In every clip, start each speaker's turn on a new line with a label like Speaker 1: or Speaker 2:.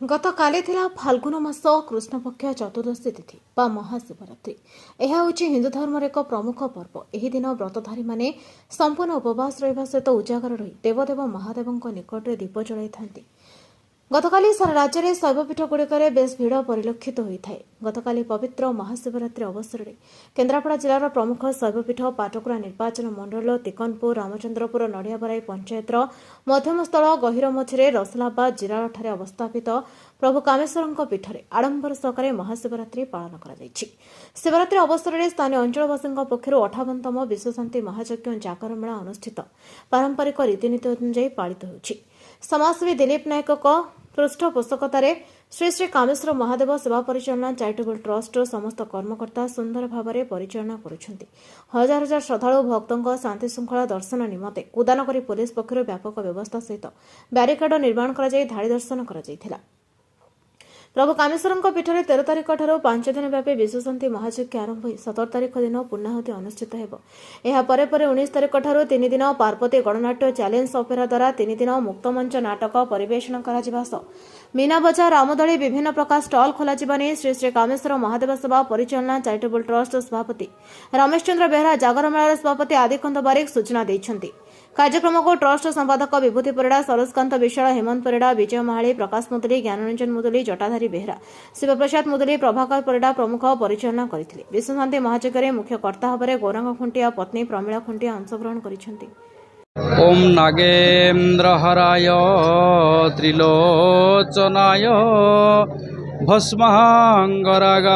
Speaker 1: गतकाली थिला फाल्गुन मास कृष्णपक्ष चतुर्दशी तिथि बा महाशिवरात्रि। यह होछि हिंदू धर्म एक प्रमुख पर्व। एही दिन व्रतधारी माने संपूर्ण उपवास रहिबा सहित उजागर रही देवदेव महादेवଙ୍କ निकटरे दीप जळाई थांती। गतकाली सारा राज्य में शैवपीठ गुड़िकर बेस भिड़ परिलक्षित होता है। गतकाली पवित्र महाशिवरात्रि अवसर में केन्द्रापड़ा जिलार प्रमुख शैवपीठ पाटकुरा निर्वाचन मंडल तिकनपुर रामचंद्रपुर नड़ियाबराई पंचायतर मध्यमस्थल गहिरमझिरे रसलाबाद जिरालଠାରେ अवस्थापित प्रभु कामेश्वर पीठ में आडंबर सहकारे महाशिवरात्रि पालन कर। शिवरात्रि अवसर में स्थानीय अंचलवासी पक्षर 58तम विश्वशांति महायज्ञ जागर मेला अनुष्ठित पारंपरिक रीतिनीति अनुଯାयी पालित होछि। समाजसेवी दिलीप नायक पृष्ठपोषकतार श्री श्री कामेश्वर महादेव सेवा परिचालना चैरिटेबल ट्रस्ट समस्त कर्मकर्ता सुंदर भाव में परिचालना करुछंती। हजार हजार श्रद्धालु भक्तों शांति श्रृंखला दर्शन निमंते उदानकरी पुलिस पक्षर व्यापक व्यवस्था सहित ब्यारिकेड निर्माण कर धाड़ी दर्शन कर। प्रभु कामेश्वर पीठ में 13 तारिख ठार 5 दिन व्यापी विश्वशांति महायज्ञ आरंभ हो 17 तारिख दिन पूर्णाहुति अनुष्ठित हो। 19 तारिख ठार 3 दिन पार्वती गणनाट्य चैलेंज अपेरा द्वारा 3 दिन मुक्तमंच नाटक परिवेषण कर मीना बजार रामदली विभिन्न प्रकार स्टल खोल श्री श्री कामेश्वर महादेव सेवा परिचालना चैरिटेबल ट्रस्ट सभापति रमेश चंद्र बेहरा जागर मेलार सभापति आदिकंद बारिक सूचना देइछंती। कार्यक्रम को ट्रस्ट संपादक विभूति परिड़ा सरोजकांत विशाल हेमंत परिड़ा विजय महाली प्रकाश मुदुली ज्ञानरंजन मुदुली जटाधारी बेहरा शिवप्रसाद मुदुली प्रभाकर परिड़ा प्रमुख परिचालना करथिले। विश्वशांति महायज्ञ मुख्य कर्ता भाव में गौरांग खुंटिया पत्नी प्रमीला खुंटिया अंशग्रहण करिसेंती।
Speaker 2: ओम नागेन्द्रहराय त्रिलोचनाय भस्मांगरागाय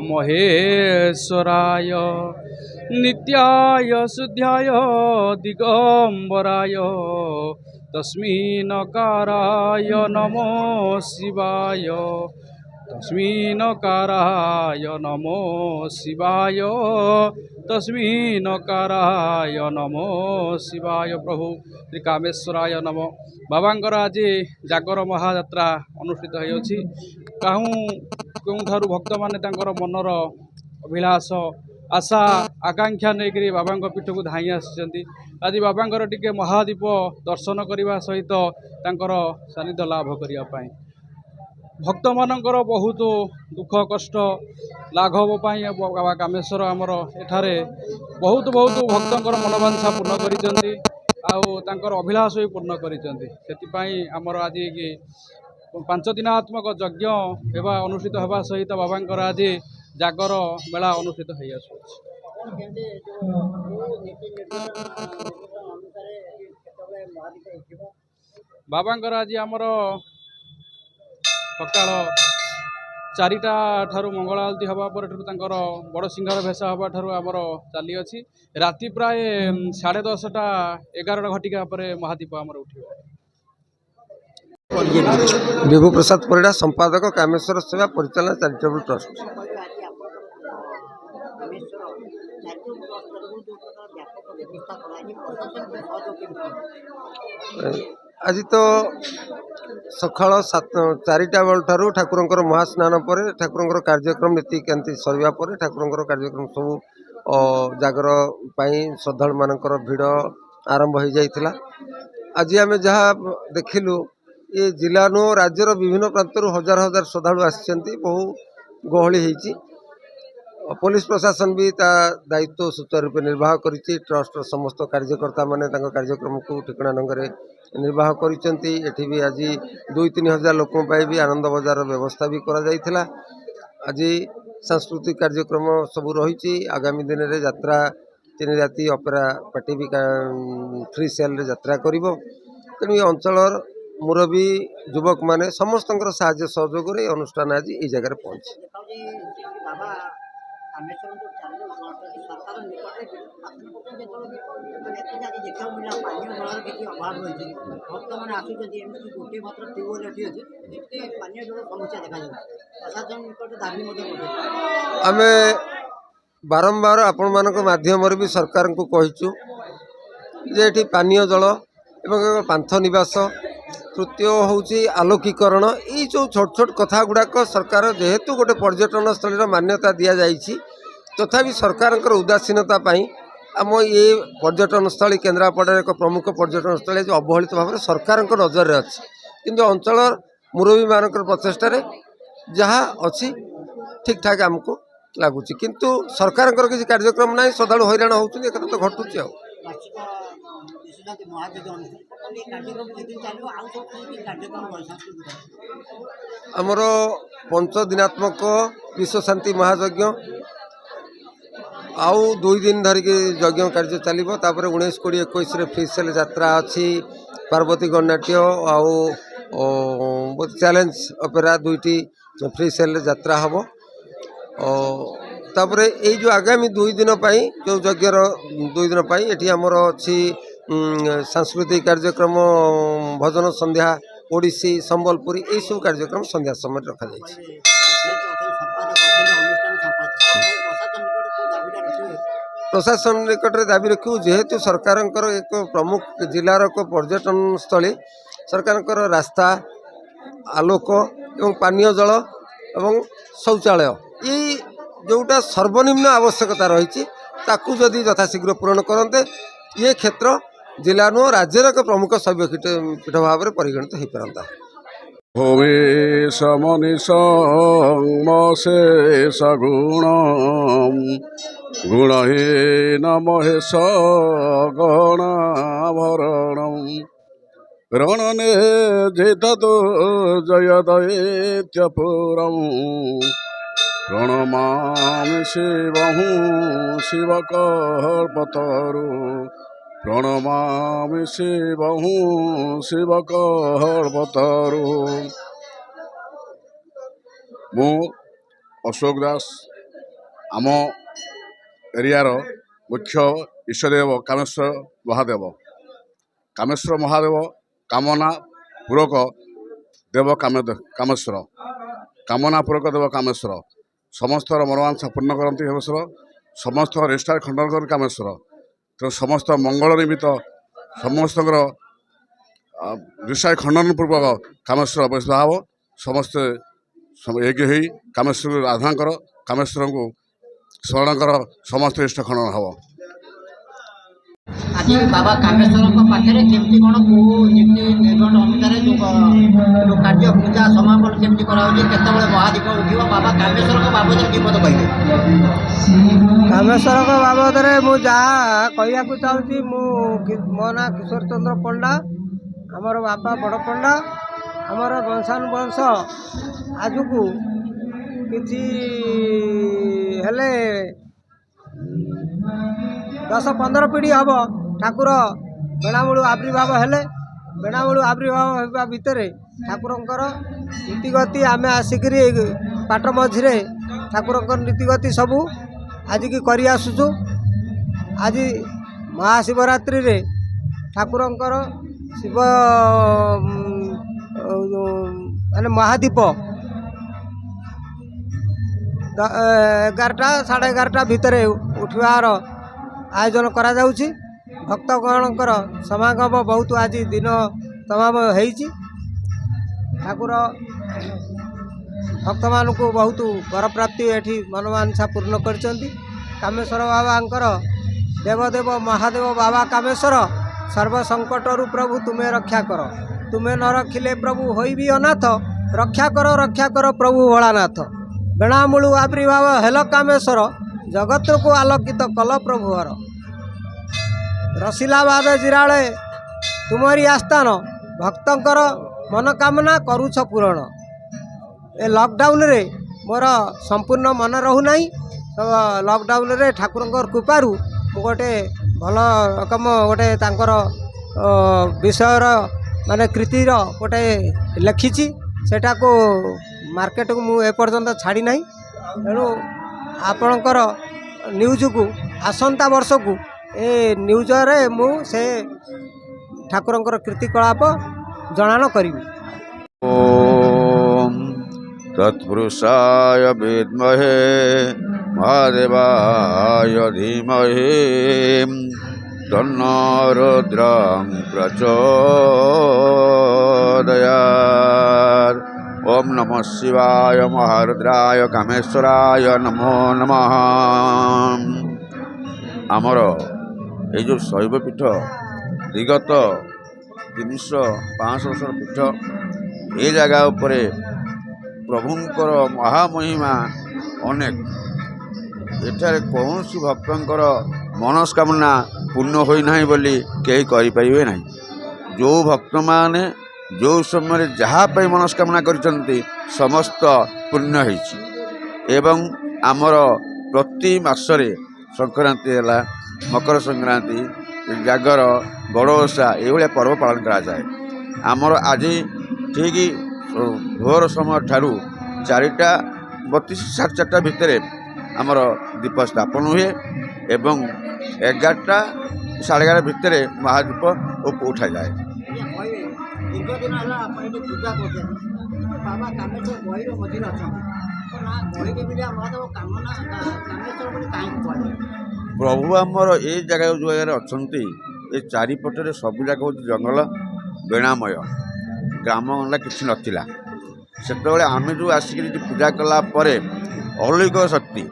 Speaker 2: महेश्वराय नित्याय शुद्ध्याय दिगंबराय तस्मिन्नकाराय नमो शिवाय तस्मिन्नकाराय नमो शिवाय तस्मिन्नकाराय नमो शिवाय प्रभु श्री कामेश्वराय नमो। बाबांकर आज जागर महायात्रा अनुष्ठित होइछि। केउठारु भक्त माने तांकर मनर अभिलाष आशा आकांक्षा नेकरी बाबांक पीठ को धाई आसिचंती। आज बाबांकर टिके महादीप दर्शन करने सहित तांकर सानिध्य लाभ करिया पाई भक्त मानकर बहुत दुख कष्ट लाघव बाबा कामेश्वर आमर एठारे बहुत बहुत भक्तंकर मनोवांछा पूर्ण करिसेंती आउ तांकर अभिलाष भी पूर्ण करिसेंती। सेतिपाई आमर आज 5 दिनात्मक यज्ञ एवं अनुष्ठित होगा सहित बाबांकर आज जागर मेला अनुष्ठित हो आसुछि। बाबांकर आज आमर सकाळ 4टा ठारू मंगल आलती हवा पर बड़ सिंगार भेषा हवा ठारू आमर चली अच्छी राति प्राय 10:30टा 11 घटिका पर महादीप आमर उठिबो।
Speaker 3: विभू प्रसाद परिड़ा संपादक कामेश्वर सेवा परिचालना चैरिटेबल ट्रस्ट। आज तो सकाळ 4टा बेल ठारू ठाकुरंकर महास्नान पर ठाकुरंकर कार्यक्रम नीतिकांति सरवा पर ठाकुरंकर कार्यक्रम सब जागर पाई श्रद्धालु मानकर भिड़ आरंभ हो जाइथिला। आज आम जहाँ देखिलु ये जिला नु राज्यर विभिन्न प्रांतर हजार हजार श्रद्धालु आसिचंती। बहु गहली होइची। पुलिस प्रशासन भी ता दायित्व सुचारू रूप निर्वाह करिछि। ट्रस्ट समस्त कार्यकर्ता माने तांको कार्यक्रम को ठिकणा ढंगरे निर्वाह करिसेंती। एठी भी आज 2-3 हजार लोकों पाई भी आनंद बजार व्यवस्था भी करा जाइथिला। आज सांस्कृतिक कार्यक्रम सब रहिछि। आगामी दिन रे यात्रा 3 राति ऑपेरा पार्टी भी फ्री सेल रे यात्रा करिवो। तेणु अंचलर मुरबी युवक माने समस्तंकर साहाय्य सहयोग रे अनुष्ठान आज ई जगह रे पहुंची। आमे बारंबार आपण मानक माध्यम भी सरकार को कहिचु जे एठी पानीय जल एवं पांथ निवास तृतीय होची आलोकीकरण ये जो छोट छोट कथा गुड़ाक सरकार जेहेतु गोटे पर्यटन स्थल मान्यता दि जाइए तथापि सरकार उदासीनता आम ये पर्यटन स्थली केन्द्रापड़ा एक प्रमुख पर्यटन स्थल अवहेलित भाव में सरकार नजर अच्छी किंतु अंचल मुरबी मान प्रचेषार जहाँ अच्छी ठीक ठाक आमको लगुच किंतु सरकार किसी कार्यक्रम ना श्रद्धा हैरान होती तो घटुच आमर 5 दिनात्मक विश्व शांति महायज्ञ आउ 2 दिन धरिक यज्ञ कार्य चलो 19, 20, 21 फ्री सेल यात्रा अच्छी पार्वती गणनाट्य आउ चैलेंज ऑपेरा 2टी फ्री सेल यात्रा हम तापर ये जो आगामी 2 दिन जो यज्ञर 2 दिन ये आमर अच्छी सांस्कृतिक कार्यक्रम भजन संध्या ओडिसी संबलपुरी यही सब कार्यक्रम संध्या समय रखा जाए। प्रशासन निकट में दाबी रखू जेहेतु सरकार एक प्रमुख जिलार एक पर्यटन स्थली सरकार रास्ता आलोक एवं पानीय जल एवं शौचालय ये जोटा सर्वनिम्न आवश्यकता रही ताकू जदि यथाशीघ्र पूरण करते ये क्षेत्र जिला नु राज्यर एक प्रमुख शैवपीठ भाव में परिगणित हो पारता।
Speaker 4: भूमि समनिशेष गुण गुणहीन महेश गणाभरणम् रणने जेततो जयदैत्यपुरम् प्रणमामि शिवहु शिवकल्पतरु प्रणमामि शिवहु शिवकल्पतरु। मु अशोक दास आम एरियार मुख्य ईष्टदेव कामेश्वर महादेव कामना पूरक देव कामेश्वर कामना पूरक देव कामेश्वर समस्त मनोवांछा पूर्ण करती कामेश्वर समस्त रेस्टार खंडन कर कामेश्वर तो समस्त मंगल निमित्त समस्त रेस्टार खंडन पूर्वक कामेश्वर बसवा हम समस्ते एक ही कामेश्वर आराधना कर कामेश्वर को स्मरण कर समस्त इष्ट खंडन हम।
Speaker 5: आज बाबा कामेश्वर पाखे केमती कौन को निर्घंट अनुसार जो कार्य पूजा समापन केमती कराते महादीप उठिब बाबा कामेश्वर बाबद किपद कहे
Speaker 6: कामेश्वर बाबद मुझा कहवाक चाहूँगी मो ना किशोर चंद्र पंडा आमर बापा बड़ पंडा आमर वंशानुवंश आज को किसी हेले 10-15 पीढ़ी हम ठाकुर बेणामूल आविर्भाव हेले बेणामूल आविर्भाव होगा भितर ठाकुरंकर नीतिगति आमे आसिक पाट मझिरे ठाकुरंकर नीतिगति सबू आज की करी आसुचु। आज महाशिवरात्रि रे ठाकुरंकर शिव माने महादीप 11टा 11:30 भितर उठवार आयोजन करा जाउची। भक्तगणकर समागम बहुत आज दिन तमाम होईची। ठाकुर भक्त मान को बहुत वर प्राप्ति एठी मनोवांछा पूर्ण करचंती। कामेश्वर बाबांकर देवदेव महादेव बाबा कामेश्वर सर्वसंकटरू प्रभु तुम्हें रक्षा कर तुम्हें न रखिले प्रभु होई भी अनाथ रक्षा कर प्रभु भोलानाथ बेणामूल आविर्भाव हेल कामेश्वर जगत को आलोकित कल प्रभुवर रसिलाबाद जिराले तुमरी आस्थान भक्तंकर मनोकामना करुछ पूरण। ए लॉकडाउन रे मोर संपूर्ण मन रहूना लॉकडाउन रे ठाकुरंकर कृपारू गोटे भल रकम गोटे तांकर विषयर माने कृतिर गोटे लिखी सेटा को मार्केट को मु एपर्यंत छाड़ी ना तेणु आपणकर न्यूज को आसंता वर्ष को ए न्यूज रे मु से ठाकुरंकर कीर्तिकलाप जनान करी।
Speaker 4: ओम तत्पुरुषाय विद्महे महादेवाय धीमहि तन्नो रुद्रं प्रचोदयात्। ओम नमः शिवाय महारुद्राय कामेश्वराय नमो नमः। आमर ये जो शैवपीठ विगत 300-500 वर्ष पीठ
Speaker 7: ए जगह उपरे प्रभुंकर महामहिमा अनेक एठारे कौन सी भक्तंकर मनस्कामना पूर्ण होई नहीं बोली कहीं कहींपारे ना जो भक्त माने जो समय जहाँ पे मनस्कामना करिसंती समस्त पूर्ण होईछि एवं आमर प्रति मासरे संक्रांति है मकर संक्रांति जागर बड़ ओषा ये पर्व पालन करा जाए आमर आज ठीक भोर समय ठारू 4:32 साढ़े 4 भितर आमर दीप स्थापन हुए एवं 11टा 11:30 भितर महादीप उठा जाए।
Speaker 5: दीर्घ दिन है आप पूजा करते बाबा कामेश्वर गहीर मझे अच्छा गही मिले महादेव कामना कामेश्वर बोली कहीं कह
Speaker 7: प्रभु आमर ये जगह जो जगह अच्छा ये चारिपटे सब जगह हूँ जंगल बेणामय ग्राम गंडा किसी नाला से आम जो आसिक पूजा कला अलौकिक शक्ति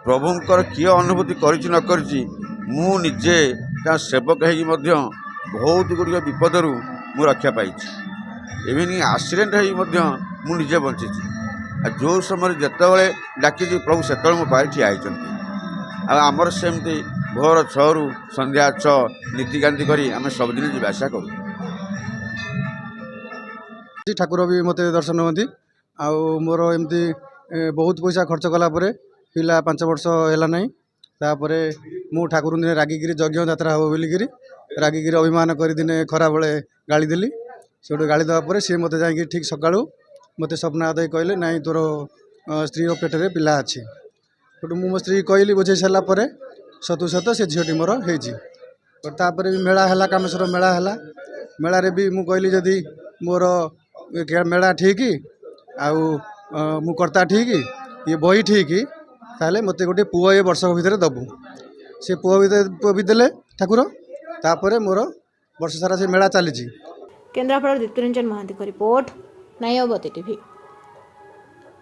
Speaker 7: प्रभुंकर किए अनुभूति करी मु निजे सेवक हो बहुत गुड़िक विपदर मु रक्षा पाई इवन एक्सीडेंट हो निजे बची जो समय जिते डाकी प्रभु से मो पाए ठिया आमर सेमती भोर 6 रु संध्या 6 नीतिकांति करी आम सबदिन जी आशा करूँ।
Speaker 8: ठाकुर भी मत दर्शन हुई मोर एमती बहुत पैसा खर्च कलापर पिला 5 वर्ष है ना तापर मु ठाकुर दिने रागिकी यज्ञ यात्रा हम बोलिकी रागिकी अभिमान कर दिने खरा बेले गाड़ी देली से गाड़ी देवापर सी मत जा ठीक सका मत स्वप्न आदाय कहले नाई तोर स्त्री पेटे पिला अच्छी तो मो स्त्री कहली बुझे सारापर सतु सत से झीटी मोर होपर भी मेला है कामेश्वर मेला है मेलार भी मु कहली जदि मोर मेला ठीक आउ मु कर्ता ठीक ये बही ठीक ताले मत गोटे पुओ ये वर्ष भितर दबु से पुओ भी देले ठाकुर तापर मोर वर्ष सारा से मेला चली।
Speaker 1: केन्द्रापड़ा दीप्तिरंजन महांती रिपोर्ट नयवती टीवी।